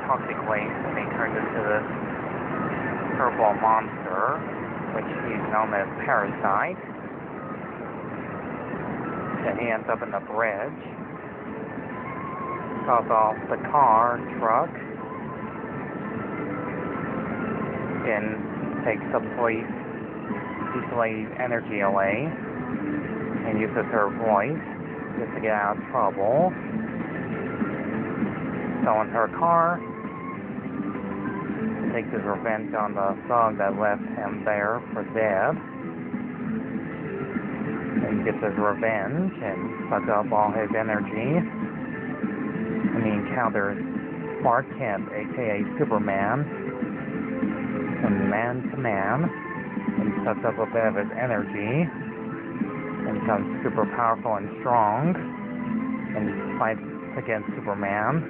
toxic waste, and he turns into this purple monster, which he's known as Parasite. Then he ends up in a bridge, calls off the truck, and takes the police lady's energy away, and uses her voice just to get out of trouble. Stolen her car, takes his revenge on the dog that left him there for dead, and gets his revenge and sucks up all his energy. And he encounters Clark Kent, aka Superman, and man to man, and sucks up a bit of his energy, and becomes super powerful and strong, and fights against Superman,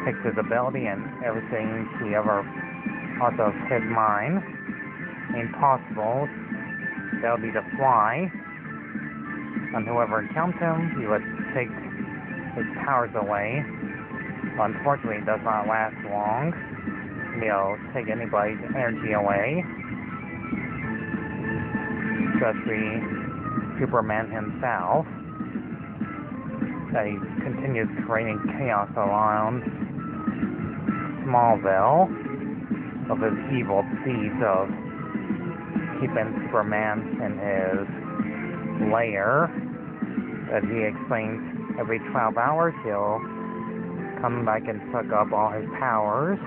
takes his ability and everything he ever thought of his mind, impossible, ability to fly, and whoever encounters him, he would take his powers away. But unfortunately, it does not last long. He'll take anybody's energy away, especially Superman himself, that he continues creating chaos around Smallville of his evil deeds of keeping Superman in his lair, that he explains every 12 hours he'll come back and suck up all his powers,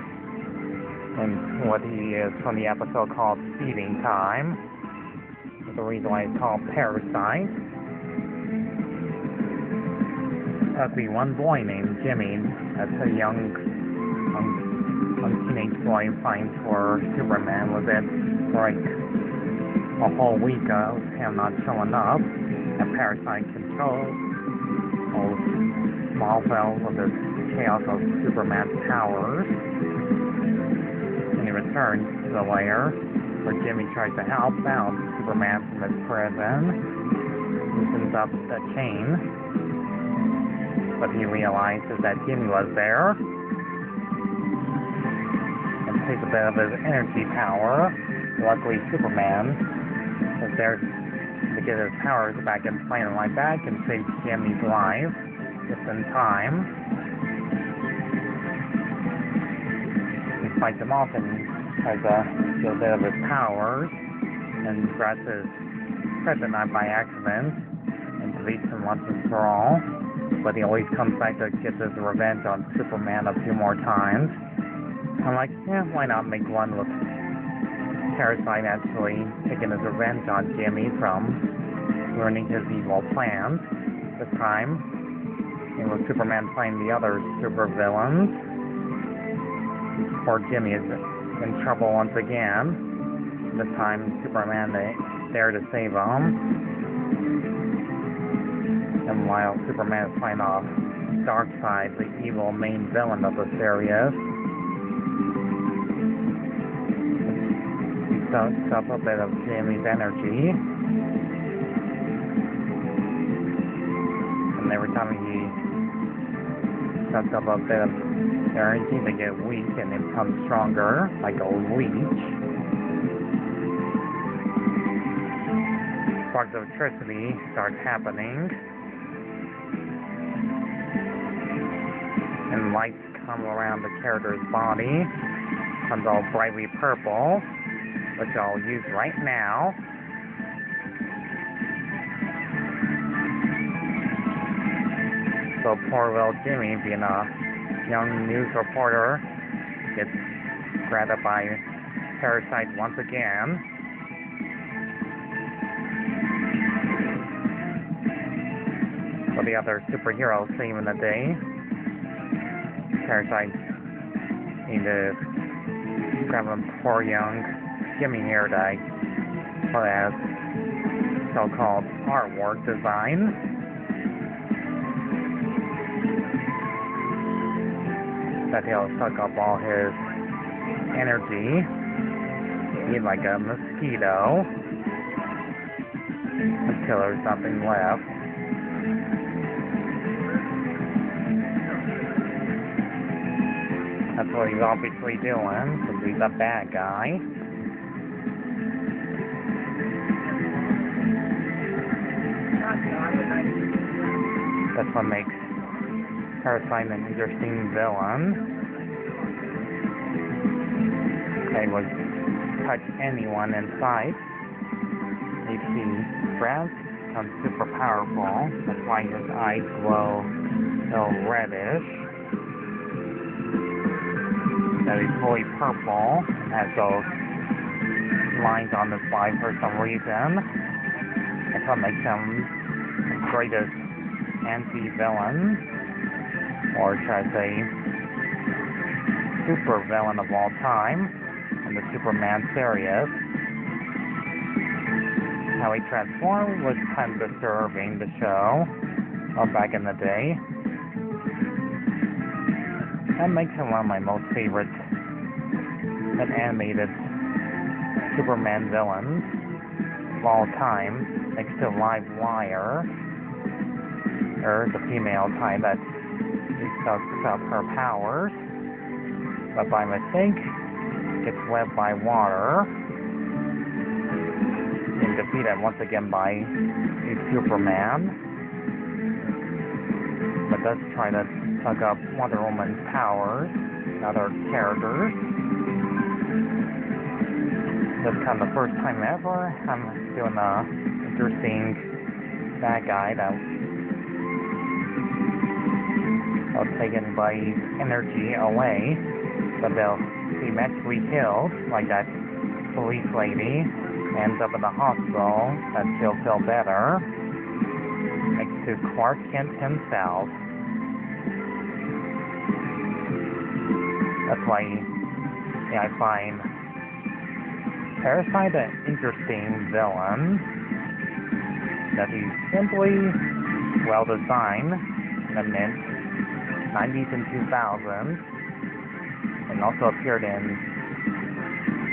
and what he is from the episode called Feeding Time. The reason why it's called Parasite. Actually, one boy named Jimmy, that's a young teenage boy finds for Superman, was it like a whole week of him not showing up, and Parasite controls Smallville with his chaos of Superman's powers. And he returns to the lair where Jimmy tries to help out Superman from his prison, loosens up the chain, but he realizes that Jimmy was there, and takes a bit of his energy power. Luckily, Superman is there to get his powers back and plane him right back and save Jimmy's life just in time. He fights him off and tries to get a bit of his powers, and grabs his kryptonite by accident and defeats him once and for all. But he always comes back to get his revenge on Superman a few more times. I'm like, yeah, why not make one with Parasite actually taking his revenge on Jimmy from ruining his evil plans. This time, it was Superman playing the other supervillains. Poor Jimmy is in trouble once again. This time, Superman is there to save him. And while Superman is fighting off Darkseid, the evil main villain of the series, he sucks up a bit of Jimmy's energy. And every time he sucks up a bit of energy, they get weak and they become stronger, like a leech. Sparks of electricity start happening, and lights come around the character's body. Comes all brightly purple, which I'll use right now. So poor little Jimmy, being a young news reporter, gets grabbed up by Parasite once again. So the other superheroes saving the day. Parasite need to grab a poor young Jimmy here that has so-called artwork design. That he'll suck up all his energy. He's like a mosquito until there's nothing left. That's what he's obviously doing, because he's a bad guy. That's what makes Parasite an interesting villain. They would touch anyone in sight. If he grabs, becomes super powerful. That's why his eyes glow so reddish. That he's fully purple and has those lines on his body for some reason. That's what makes him the greatest anti-villain, or should I say super villain of all time in the Superman series. How he transformed was kind of disturbing, the show, back in the day. That makes him one of my most favorite animated Superman villains of all time, next to Live Wire, or the female type that sucks up her powers, but by mistake gets wet by water and defeated once again by Superman, but does try to suck up Wonder Woman's powers and other characters. This is kind of the first time ever I'm doing a interesting bad guy that will take anybody's energy away, but they'll be magically killed, like that police lady ends up in the hospital, that she'll feel better, next to Clark Kent himself. That's why I find Parasite an interesting villain, that he's simply well designed in the mid-90s and 2000s, and also appeared in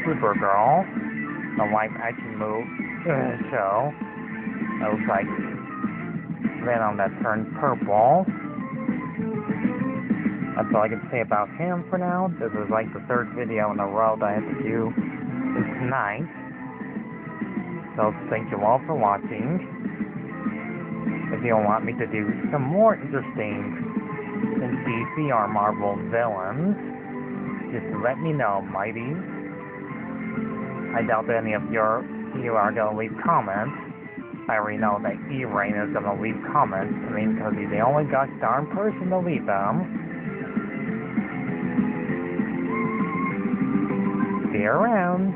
Supergirl, the live-action show. That looks like Venom that turned purple. That's all I can say about him for now. This is like the third video in a row that I have to do tonight. So thank you all for watching. If you want me to do some more interesting DC or Marvel villains, just let me know, mighty. I doubt any of you are going to leave comments. I already know that E-Rain is going to leave comments to me because he's the only gosh darn person to leave them. See you around.